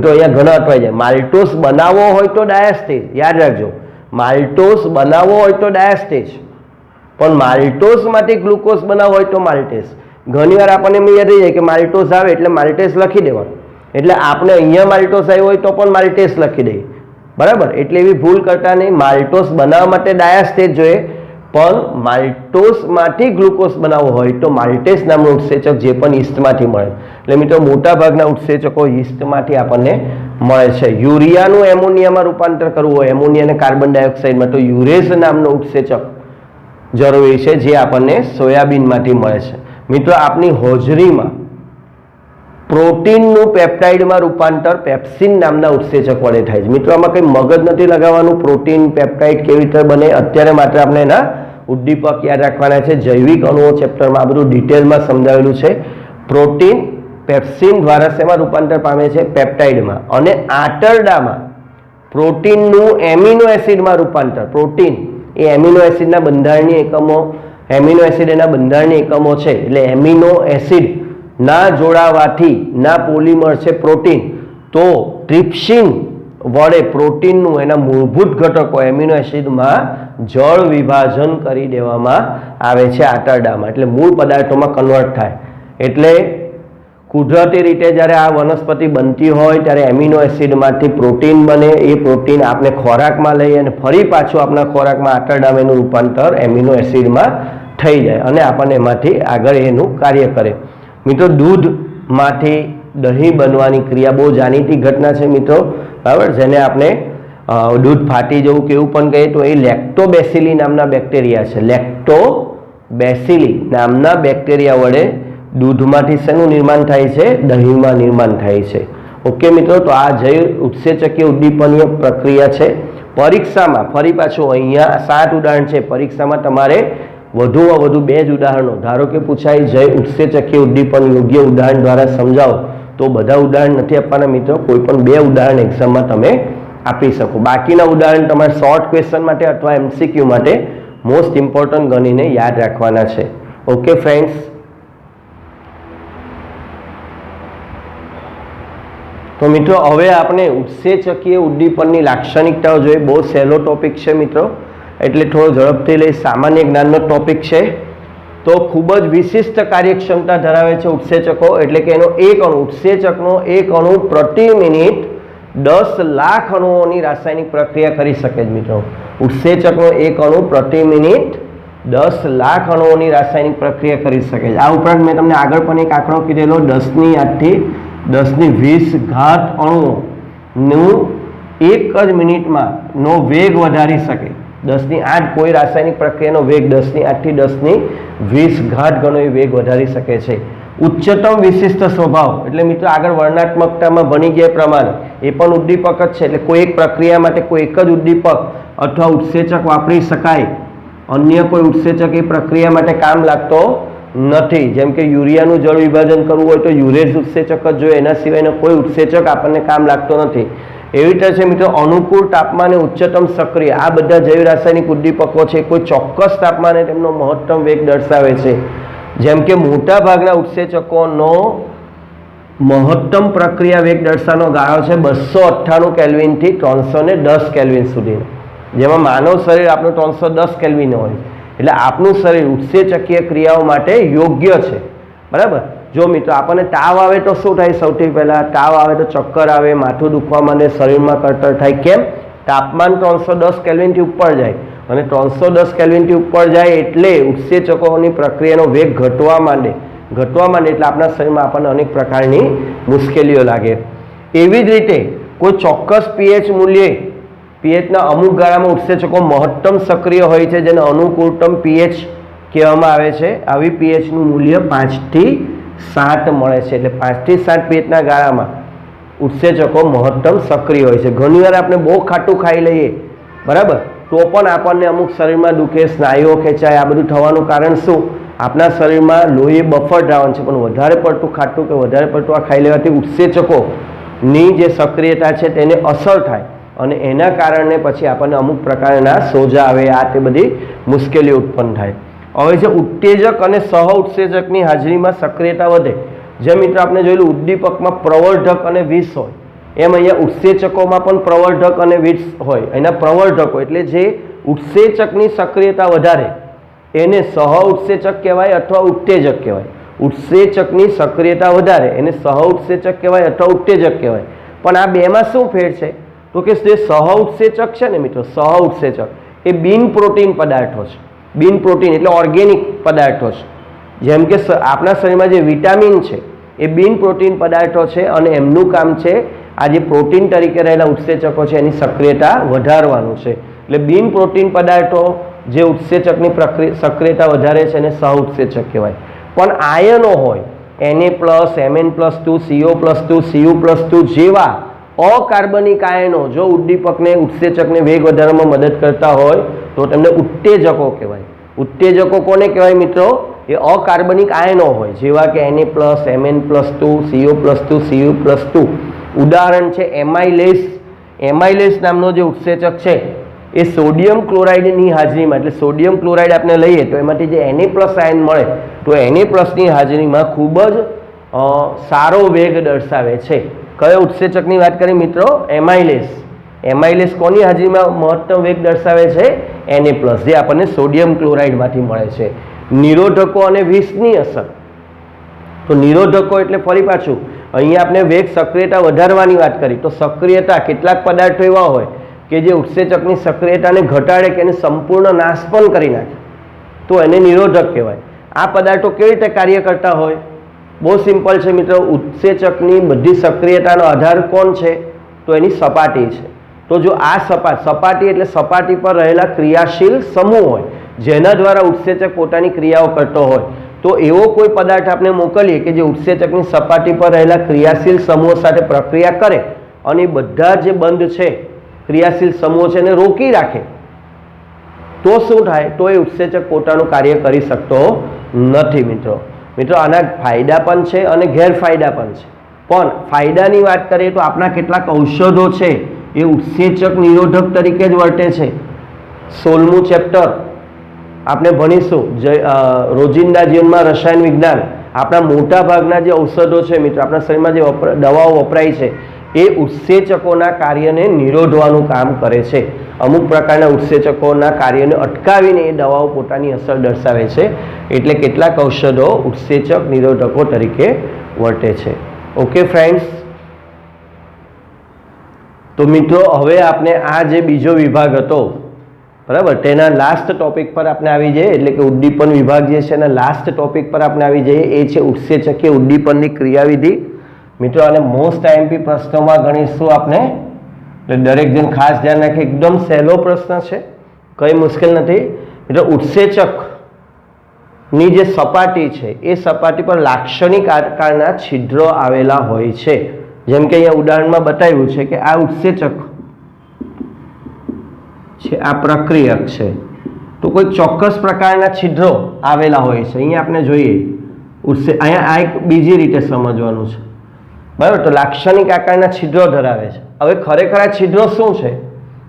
તો અહીંયા ઘણા અટવાઈ જાય, માલ્ટોઝ બનાવવો હોય તો ડાયાસ્ટેજ, યાદ રાખજો, માલ્ટોઝ બનાવવો હોય તો ડાયાસ્ટેજ, પણ માલ્ટોઝમાંથી ગ્લુકોઝ બનાવવો હોય તો માલ્ટેઝ। ઘણીવાર આપણને એમ યાદ રહી જાય કે માલ્ટોઝ આવે એટલે માલ્ટેઝ લખી દેવાનું, એટલે આપણે અહીંયા માલ્ટોઝ આવ્યો હોય તો પણ માલ્ટેઝ લખી દઈએ, બરાબર। એટલે એવી ભૂલ કરતા નહીં, માલ્ટોઝ બનાવવા માટે ડાયાસ્ટેજ જોઈએ, પણ માલ્ટોસમાંથી ગ્લુકોઝ બનાવવો હોય તો માલ્ટેસ નામનું ઉત્સેચક જે પણ યીસ્ટમાંથી મળે. એટલે મિત્રો મોટાભાગના ઉત્સેચકો યીસ્ટમાંથી આપણને મળે છે. યુરિયાનું એમોનિયામાં રૂપાંતર કરવું હોય, એમોનિયા અને કાર્બન ડાયોક્સાઇડમાં, તો યુરેઝ નામનો ઉત્સેચક જરૂરી છે જે આપણને સોયાબીનમાંથી મળે છે. મિત્રો આપની હોજરીમાં પ્રોટીનનું પેપ્ટાઇડમાં રૂપાંતર પેપ્સિન નામના ઉત્સેચક વડે થાય છે. મિત્રો આમાં કંઈ મગજ નથી લગાવવાનું. પ્રોટીન પેપ્ટાઇડ કેવી રીતે બને અત્યારે માત્ર આપણે એના ઉદ્દીપક યાદ રાખવાના છે. જૈવિક અણુઓ ચેપ્ટરમાં આ બધું ડિટેલમાં સમજાવેલું છે. પ્રોટીન પેપ્સિન દ્વારા શેમાં રૂપાંતર પામે છે? પેપ્ટાઇડમાં. અને આંતરડામાં પ્રોટીનનું એમિનો એસિડમાં રૂપાંતર. પ્રોટીન એ એમિનો એસિડના બંધારણીય એકમો, એમિનો એસિડ એના બંધારણીય એકમો છે. એટલે એમિનો એસિડ ના જોડાવાથી ના પોલિમર છે પ્રોટીન, તો ટ્રિપ્સિન વડે પ્રોટીનનું એના મૂળભૂત ઘટકો એમિનો એસિડમાં જળ વિભાજન કરી દેવામાં આવે છે આંતરડામાં. એટલે મૂળ પદાર્થોમાં કન્વર્ટ થાય. એટલે કુદરતી રીતે જ્યારે આ વનસ્પતિ બનતી હોય ત્યારે એમિનો એસિડમાંથી પ્રોટીન બને. એ પ્રોટીન આપણે ખોરાકમાં લઈએ અને ફરી પાછું આપણા ખોરાકમાં આંતરડામાં એનું રૂપાંતર એમિનો એસિડમાં થઈ જાય અને આપણને એમાંથી આગળ એનું કાર્ય કરે. મિત્રો દૂધમાંથી દહીં બનવાની ક્રિયા બહુ જાણીતી ઘટના છે મિત્રો, બરાબર, જેને આપણે દૂધ ફાટી જવું કેવું પણ કહીએ તો એ લેક્ટોબેસિલી નામના બેક્ટેરિયા છે. લેક્ટોબેસિલી નામના બેક્ટેરિયા વડે દૂધમાંથી શેનું નિર્માણ થાય છે? દહીંમાં નિર્માણ થાય છે. ઓકે મિત્રો, તો આ જૈવ ઉત્સેચકીય ઉદ્દીપનીય પ્રક્રિયા છે. પરીક્ષામાં ફરી પાછું અહીંયા 7 ઉદાહરણ છે. પરીક્ષામાં તમારે વધુમાં વધુ 2 જ ઉદાહરણો, ધારો કે પૂછાય જૈવ ઉત્સેચકીય ઉદ્દીપન યોગ્ય ઉદાહરણ દ્વારા સમજાવો, તો બધા ઉદાહરણ નથી આપવાના મિત્રો, કોઈ પણ 2 ઉદાહરણ એક્ઝામમાં તમે આપી શકો. બાકીના ઉદાહરણ તમારે શોર્ટ ક્વેશ્ચન માટે અથવા MCQ માટે મોસ્ટ ઇમ્પોર્ટન્ટ ગણીને યાદ રાખવાના છે. ઓકે ફ્રેન્ડ્સ, તો મિત્રો હવે આપણે ઉત્સેચકીય ઉદ્દીપનની લાક્ષણિકતાઓ જોઈએ. બહુ સહેલો ટોપિક છે મિત્રો, એટલે થોડો ઝડપથી લઈ. સામાન્ય જ્ઞાનનો ટોપિક છે. તો ખૂબ જ વિશિષ્ટ કાર્યક્ષમતા ધરાવે છે ઉત્સેચકો. એટલે કે એનો એક અણુ, ઉત્સેચકનો એક અણુ પ્રતિ મિનિટ 10 લાખ અણુઓની રાસાયણિક પ્રક્રિયા કરી શકે છે મિત્રો. ઉત્સેચકનો એક અણુ પ્રતિ મિનિટ 10 લાખ અણુઓની રાસાયણિક પ્રક્રિયા કરી શકે છે. આ ઉપરાંત મેં તમને આગળ પણ એક આંકડો કીધેલો, 10⁸ થી 10⁻20 ઘાત અણુઓનું એક જ મિનિટમાં નો વેગ વધારી શકે. 10⁸ કોઈ રાસાયણિક પ્રક્રિયાનો વેગ 10⁸ થી 10⁻20 ઘાત ગણો એ વેગ વધારી શકે છે. ઉચ્ચતમ વિશિષ્ટ સ્વભાવ, એટલે મિત્રો આગળ વર્ણનાત્મકતામાં ભણી ગયા પ્રમાણે એ પણ ઉદ્દીપક જ છે. એટલે કોઈ એક પ્રક્રિયા માટે કોઈ એક જ ઉદ્દીપક અથવા ઉત્સેચક વાપરી શકાય, અન્ય કોઈ ઉત્સેચક એ પ્રક્રિયા માટે કામ લાગતો નથી. જેમ કે યુરિયાનું જળ વિભાજન કરવું હોય તો યુરેઝ ઉત્સેચક જ જોઈએ, એના સિવાયનો કોઈ ઉત્સેચક આપણને કામ લાગતો નથી. એવી રીતે છે મિત્રો, અનુકૂળ તાપમાને ઉચ્ચતમ સક્રિય, આ બધા જૈવ રાસાયણિક ઉદ્દીપકો છે, કોઈ ચોક્કસ તાપમાને તેમનો મહત્તમ વેગ દર્શાવે છે. જેમ કે મોટા ભાગના ઉત્સેચકોનો મહત્તમ પ્રક્રિયા વેગ દર્શાવવાનો ગાળો છે 298 કેલ્વિનથી 310 કેલ્વિન સુધીનો. જેમાં માનવ શરીર આપણું 310 કેલ્વિન હોય. એટલે આપણું શરીર ઉત્સેચકીય ક્રિયાઓ માટે યોગ્ય છે, બરાબર. જો મિત્રો આપણને તાવ આવે તો શું થાય? સૌથી પહેલાં તાવ આવે તો ચક્કર આવે, માથું દુખવા માંડે, શરીરમાં કળતર થાય. કેમ? તાપમાન 310 કેલ્વિનથી ઉપર જાય, અને 310 કેલ્વિનથી ઉપર જાય એટલે ઉત્સેચકોની પ્રક્રિયાનો વેગ ઘટવા માંડે એટલે આપણા શરીરમાં આપણને અનેક પ્રકારની મુશ્કેલીઓ લાગે. એવી જ રીતે કોઈ ચોક્કસ pH મૂલ્યે, pHના અમુક ગાળામાં ઉત્સેચકો મહત્તમ સક્રિય હોય છે, જેને અનુકૂળતમ pH કહેવામાં આવે છે. આવી pHનું મૂલ્ય 5 થી 7 મળે છે. એટલે 5 થી 7 pHના ગાળામાં ઉત્સેચકો મહત્તમ સક્રિય હોય છે. ઘણીવાર આપણે બહુ ખાટું ખાઈ લઈએ, બરાબર, તો પણ આપણને અમુક શરીરમાં દુખે, સ્નાયુઓ ખેંચાય. આ બધું થવાનું કારણ શું? આપણા શરીરમાં લોહી બફર દ્રાવણ છે, પણ વધારે પડતું ખાટું કે વધારે પડતું આ ખાઈ લેવાથી ઉત્સેચકોની જે સક્રિયતા છે તેને અસર થાય, અને એના કારણે પછી આપણને અમુક પ્રકારના સોજા આવે, આ તે બધી મુશ્કેલીઓ ઉત્પન્ન થાય. હવે જે ઉત્તેજક અને સહ ઉત્સેચકની હાજરીમાં સક્રિયતા વધે. જેમ મિત્રો આપણે જોયેલું ઉદ્દીપકમાં પ્રવર્ધક અને વિષ હોય, એમ અહીંયા ઉત્સેચકોમાં પણ પ્રવર્ધક અને વિષ હોય. એના પ્રવર્ધકો એટલે જે ઉત્સેચકની સક્રિયતા વધારે એને સહ ઉત્સેચક કહેવાય અથવા ઉત્તેજક કહેવાય. ઉત્સેચકની સક્રિયતા વધારે એને સહ ઉત્સેચક કહેવાય અથવા ઉત્તેજક કહેવાય. પણ આ બેમાં શું ફેર છે? તો કે જે સહ ઉત્સેચક છે ને મિત્રો, સહ ઉત્સેચક એ બિન પ્રોટીન પદાર્થો છે. બિન પ્રોટીન એટલે ઓર્ગેનિક પદાર્થો છે, જેમ કે આપણા શરીરમાં જે વિટામિન છે એ બિન પ્રોટીન પદાર્થો છે અને એમનું કામ છે આ જે પ્રોટીન તરીકે રહેલા ઉત્સેચકો છે એની સક્રિયતા વધારવાનું છે. એટલે બિન પ્રોટીન પદાર્થો જે ઉત્સેચકની સક્રિયતા વધારે છે એને સહ ઉત્સેચક કહેવાય. પણ આયનો હોય Na+, Mn+2, CO+2, Cu+2 જેવા અકાર્બનિક આયનો જો ઉદ્દીપકને ઉત્સેચકને વેગ વધારવામાં મદદ કરતા હોય તો તેમને ઉત્તેજકો કહેવાય. ઉત્તેજકો કોને કહેવાય મિત્રો? એ અકાર્બનિક આયનો હોય જેવા કે Na+, Mn+2, CO+2, Cu+2. ઉદાહરણ છે એમાઇલેસ. એમાઇલેસ નામનો જે ઉત્સેચક છે એ સોડિયમ ક્લોરાઇડની હાજરીમાં, એટલે સોડિયમ ક્લોરાઇડ આપણે લઈએ તો એમાંથી જે Na+ આયન મળે તો Na+ની હાજરીમાં ખૂબ જ સારો વેગ દર્શાવે છે. કયો ઉત્સેચકની વાત કરી મિત્રો? એમાઇલેસ. એમાઇલેસ કોની હાજરીમાં મહત્તમ વેગ દર્શાવે છે? Na+, જે આપણને સોડિયમ ક્લોરાઇડમાંથી મળે છે. નિરોધકો અને વિષની અસર. તો નિરોધકો એટલે ફરી પાછું અહીંયા આપણે વેગ સક્રિયતા વધારવાની વાત કરી તો સક્રિયતા કેટલાક પદાર્થો એવા હોય કે જે ઉત્સેચકની સક્રિયતાને ઘટાડે કે એને સંપૂર્ણ નાશ પણ કરી નાખે તો એને નિરોધક કહેવાય. આ પદાર્થો કેવી રીતે કાર્ય કરતા હોય? બહુ સિમ્પલ છે મિત્રો. ઉત્સેચકની બધી સક્રિયતાનો આધાર કોણ છે? તો એની સપાટી છે. તો જો આ સપાટી એટલે સપાટી પર રહેલા ક્રિયાશીલ સમૂહ હોય જેના દ્વારા ઉત્સેચક પોતાની ક્રિયાઓ કરતો હોય તો એવો કોઈ પદાર્થ આપણે મોકલીએ કે જે ઉત્સેચકની સપાટી પર રહેલા ક્રિયાશીલ સમૂહ સાથે પ્રક્રિયા કરે અને બધા જે બંધ છે ક્રિયાશીલ સમૂહ છે એને રોકી રાખે તો શું થાય? તો એ ઉત્સેચક પોતાનું કાર્ય કરી શકતો નથી મિત્રો. મિત્રો આના ફાયદા પણ છે અને ગેરફાયદા પણ છે. પણ ફાયદાની વાત કરીએ તો આપણા કેટલાક ઔષધો છે એ ઉત્સેચક નિરોધક તરીકે જ વર્તે છે. 16મું ચેપ્ટર આપણે ભણીશું રોજિંદા જીવનમાં રસાયણ વિજ્ઞાન. આપણા મોટા ભાગના જે ઔષધો છે મિત્રો, આપણા શરીરમાં જે દવાઓ વપરાય છે એ ઉત્સેચકોના કાર્યને નિરોધવાનું કામ કરે છે. અમુક પ્રકારના ઉત્સેચકોના કાર્યને અટકાવીને એ દવાઓ પોતાની અસર દર્શાવે છે. એટલે કેટલાક ઔષધો ઉત્સેચક નિરોધકો તરીકે વર્તે છે. ઓકે ફ્રેન્ડ્સ, તો મિત્રો હવે આપણે આ જે બીજો વિભાગ હતો બરાબર તેના લાસ્ટ ટોપિક પર આપણે આવી જઈએ, એટલે કે ઉદ્દીપન વિભાગ જે છે એના લાસ્ટ ટોપિક પર આપણે આવી જઈએ. એ છે ઉત્સેચકીય ઉદ્દીપનની ક્રિયાવિધિ. મિત્રો આને મોસ્ટ આઈએમપી પ્રશ્નોમાં ગણીશું આપણે, એટલે દરેક જણ ખાસ ધ્યાન રાખે. એકદમ સહેલો પ્રશ્ન છે, કંઈ મુશ્કેલ નથી. મિત્રો ઉત્સેચકની જે સપાટી છે એ સપાટી પર લાક્ષણિક આકારના છિદ્રો આવેલા હોય છે. જેમ કે અહીંયા ઉદાહરણમાં બતાવ્યું છે કે આ ઉત્સેચક છે, આ પ્રક્રિયક છે, તો કોઈ ચોક્કસ પ્રકારના છિદ્રો આવેલા હોય છે. અહીંયા આપણે જોઈએ અહીંયા આ એક બીજી રીતે સમજવાનું છે બરાબર. તો લાક્ષણિક આકારના છિદ્રો ધરાવે છે. હવે ખરેખર આ છિદ્રો શું છે?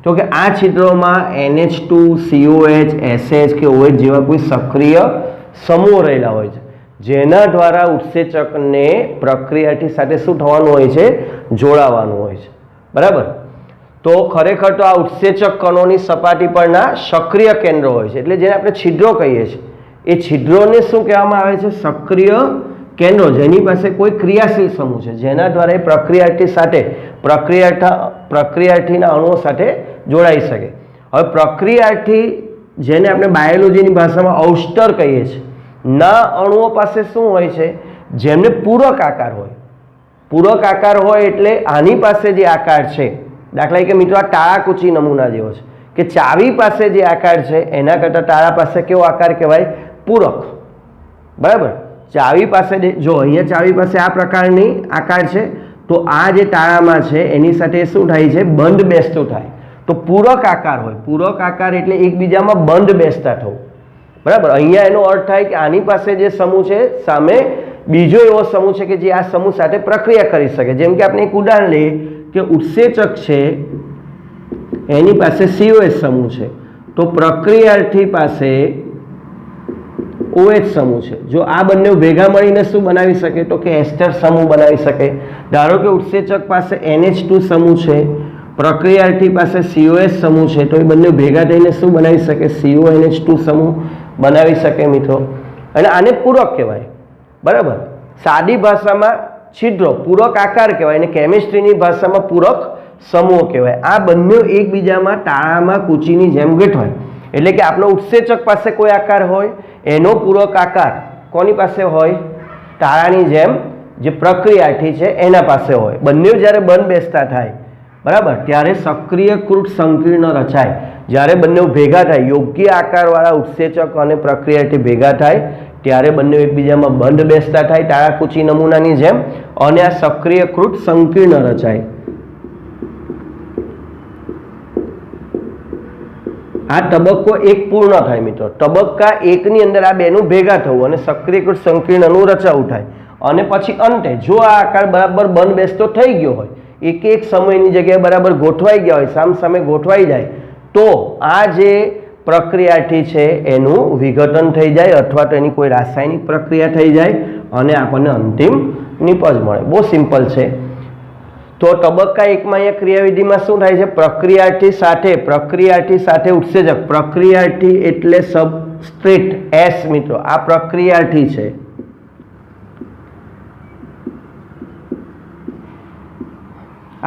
તો કે આ છિદ્રોમાં NH2, COH, SH કે OH જેવા કોઈ સક્રિય સમૂહ રહેલા હોય છે જેના દ્વારા ઉત્સેચકને પ્રક્રિયાથી સાથે શું થવાનું હોય છે? જોડાવાનું હોય છે બરાબર. તો ખરેખર તો આ ઉત્સેચક કણોની સપાટી પરના સક્રિય કેન્દ્રો હોય છે, એટલે જેને આપણે છિદ્રો કહીએ છીએ. એ છિદ્રોને શું કહેવામાં આવે છે? સક્રિય કેન્દ્રો, જેની પાસે કોઈ ક્રિયાશીલ સમૂહ છે જેના દ્વારા એ પ્રક્રિયાથી સાથે પ્રક્રિયાથીના અણુઓ સાથે જોડાઈ શકે. હવે પ્રક્રિયાથી જેને આપણે બાયોલોજીની ભાષામાં ઔસ્ટર કહીએ છીએ ના અણુઓ પાસે શું હોય છે? જેમને પૂરક આકાર હોય. પૂરક આકાર હોય એટલે આની પાસે જે આકાર છે, દાખલા તરીકે મિત્રો આ તાળાકૂચી નમૂના જેવો છે કે ચાવી પાસે જે આકાર છે એના કરતાં તાળા પાસે કેવો આકાર કહેવાય? પૂરક. બરાબર. ચાવી પાસે જો અહીંયા ચાવી પાસે આ પ્રકારની આકાર છે તો આ જે તાળામાં છે એની સાથે શું થાય છે? બંધ બેસતું થાય. તો પૂરક આકાર હોય. પૂરક આકાર એટલે એકબીજામાં બંધ બેસતા થવું બરાબર. અહીંયા એનો અર્થ થાય કે આની પાસે જે સમૂહ છે સામે બીજો એવો સમૂહ છે કે જે આ સમૂહ સાથે પ્રક્રિયા કરી શકે. જેમ કે આપણે એક ઉદાહરણ લઈએ કે ઉત્સેચક છે એની પાસે COH સમૂહ છે તો પ્રક્રિયાર્થી પાસે OH સમૂહ છે. જો આ બંને ભેગા મળીને શું બનાવી શકે? તો કે એસ્ટર સમૂહ બનાવી શકે. ધારો કે ઉત્સેચક પાસે NH2 સમૂહ છે, પ્રક્રિયાર્થી પાસે COH સમૂહ છે, તો એ બંને ભેગા થઈને શું બનાવી શકે? CONH2 સમૂહ બનાવી શકે મિત્રો. અને આને પૂરક કહેવાય બરાબર. સાદી ભાષામાં છિદ્રો પૂરક આકાર કહેવાય અને કેમિસ્ટ્રીની ભાષામાં પૂરક સમૂહ કહેવાય. આ બંને એકબીજામાં તાળામાં કૂચીની જેમ ગોઠવાય એટલે કે આપણો ઉત્સેચક પાસે કોઈ આકાર હોય, એનો પૂરક આકાર કોની પાસે હોય? તારાની જેમ જે પ્રક્રિયાથી છે એના પાસે હોય. બંને જ્યારે બંધ બેસતા થાય બરાબર ત્યારે સક્રિયકૃત સંકીર્ણ રચાય. જ્યારે બંને ભેગા થાય, યોગ્ય આકારવાળા ઉત્સેચક અને પ્રક્રિયાથી ભેગા થાય ત્યારે બંને એકબીજામાં બંધ બેસતા થાય તારાકૂચી નમૂનાની જેમ, અને આ સક્રિયકૃત સંકીર્ણ રચાય. આ તબક્કો એક પૂર્ણ થાય મિત્રો. તબક્કા એકની અંદર આ બેનું ભેગા થવું અને સક્રિયકૃત સંકીર્ણનું રચાવું થાય, અને પછી અંતે જો આ આકાર બરાબર બંધ બેસતો થઈ ગયો હોય, એક એક સમયની જગ્યાએ બરાબર ગોઠવાઈ ગયા હોય, સામ સામે ગોઠવાઈ જાય, તો આ જે પ્રક્રિયાથી છે એનું વિઘટન થઈ જાય અથવા તો એની કોઈ રાસાયણિક પ્રક્રિયા થઈ જાય અને આપણને અંતિમ નિપજ મળે. બહુ સિમ્પલ છે. તો તબક્કા એકમાં અહીંયા ક્રિયાવિધિમાં શું થાય છે? પ્રક્રિયાથી સાથે ઉત્સેચક. પ્રક્રિયાથી એટલે સબસ્ટ્રેટ એસ મિત્રો, આ પ્રક્રિયાથી છે.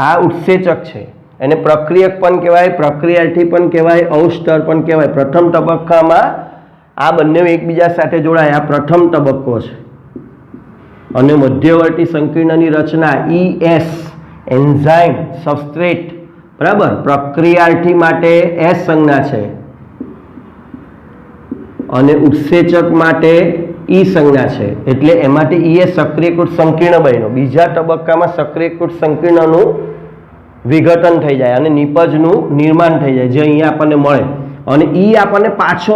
આ ઉત્સેચક છે, એને પ્રક્રિયક પણ કહેવાય, પ્રક્રિયાથી પણ કહેવાય, અવસ્ટર પણ કહેવાય. પ્રથમ તબક્કામાં આ બંને એકબીજા સાથે જોડાય, આ પ્રથમ તબક્કો છે. અને મધ્યવર્તી સંકીર્ણની રચના ES એન્ઝાઇમ સબસ્ટ્રેટ બરાબર. પ્રક્રિયાથી માટે S સંજ્ઞા છે અને ઉત્સેચક માટે E સંજ્ઞા છે, એટલે એમાંથી ES સક્રિયકૃત સંકીર્ણ બન્યો. બીજા તબક્કામાં સક્રિયકૃત સંકીર્ણનું વિઘટન થઈ જાય અને નિપજનું નિર્માણ થઈ જાય, જે અહીંયા આપણને મળે. અને E આપણને પાછો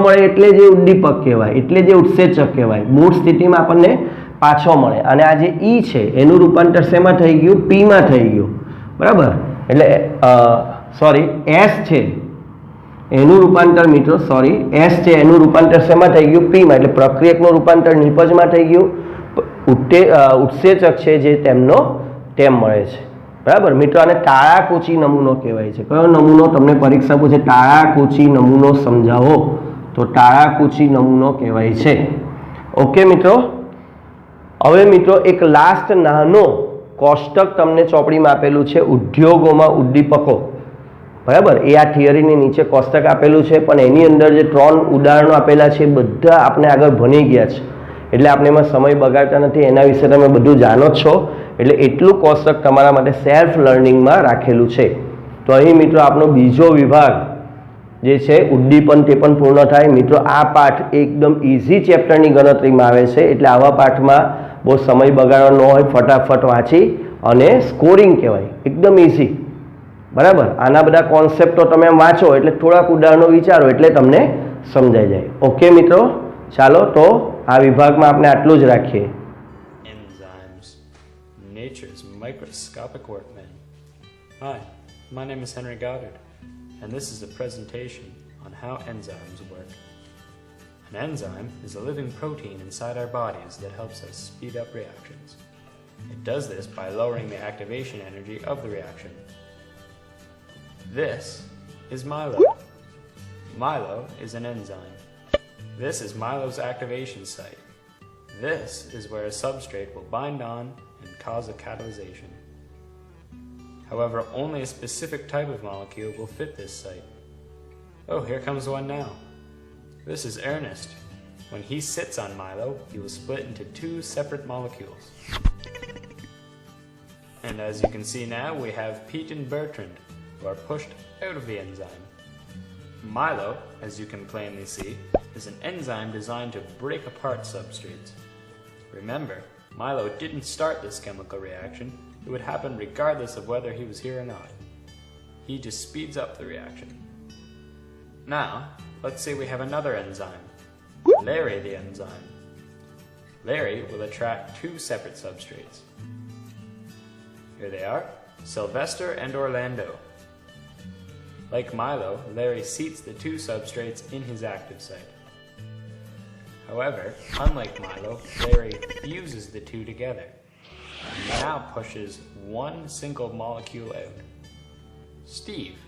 મળે એટલે જે ઉદ્દીપક કહેવાય, એટલે જે ઉત્સેચક કહેવાય. મૂળ સ્થિતિમાં આપણને પાછો મળે. અને આ જે E છે એનું રૂપાંતર શેમાં થઈ ગયું? P માં થઈ ગયું બરાબર. એટલે S છે એનું રૂપાંતર મિત્રો S છે એનું રૂપાંતર શેમાં થઈ ગયું? P માં. એટલે પ્રક્રિયકનું રૂપાંતર નિપજમાં થઈ ગયું. ઉત્સેચક છે જે તેમનો તેમ મળે છે બરાબર મિત્રો. આને તાળાકૂચી નમૂનો કહેવાય છે. કયો નમૂનો? તમને પરીક્ષા પૂછે તાળાકૂચી નમૂનો સમજાવો, તો તાળાકૂચી નમૂનો કહેવાય છે. ઓકે મિત્રો. હવે મિત્રો એક લાસ્ટ નાનો કોષ્ટક તમને ચોપડીમાં આપેલું છે, ઉદ્યોગોમાં ઉદ્દીપકો બરાબર. એ આ થિયરીની નીચે કોષ્ટક આપેલું છે, પણ એની અંદર જે 3 ઉદાહરણો આપેલા છે બધા આપણે આગળ ભણી ગયા છે, એટલે આપણે એમાં સમય બગાડતા નથી. એના વિશે તમે બધું જાણો જ છો, એટલે એટલું કોષ્ટક તમારા માટે સેલ્ફ લર્નિંગમાં રાખેલું છે. તો અહીં મિત્રો આપણો બીજો વિભાગ જે છે ઉદ્દીપન તે પણ પૂર્ણ થાય. મિત્રો આ પાઠ એકદમ ઇઝી ચેપ્ટરની ગણતરીમાં આવે છે, એટલે આવા પાઠમાં બહુ સમય બગાડવાનો ન હોય, ફટાફટ વાંચી અને સ્કોરિંગ કહેવાય, એકદમ ઇઝી બરાબર. આના બધા કોન્સેપ્ટો તમે વાંચો એટલે થોડાક ઉદાહરણો વિચારો એટલે તમને સમજાઈ જાય. ઓકે મિત્રો, ચાલો તો આ વિભાગમાં આપણે આટલું જ રાખીએ. Enzymes, nature's microscopic workmen. Hi, my name is Henry Goddard, and this is a presentation on how enzymes work. An enzyme is a living protein inside our bodies that helps us speed up reactions. It does this by lowering the activation energy of the reaction. This is Milo. Milo is an enzyme. This is Milo's activation site. This is where a substrate will bind on and cause a catalyzation. However, only a specific type of molecule will fit this site. Oh, here comes one now. This is Ernest. When he sits on Milo, he will split into 2 separate molecules. And as you can see now, we have Pete and Bertrand, who are pushed out of the enzyme. Milo, as you can plainly see, is an enzyme designed to break apart substrates. Remember, Milo didn't start this chemical reaction. It would happen regardless of whether he was here or not. He just speeds up the reaction. Now, let's say we have another enzyme, Larry the enzyme. Larry will attract 2 separate substrates. Here they are, Sylvester and Orlando. Like Milo, Larry seats the 2 substrates in his active site. However, unlike Milo, Larry fuses the 2 together and now pushes 1 single molecule out. Steve.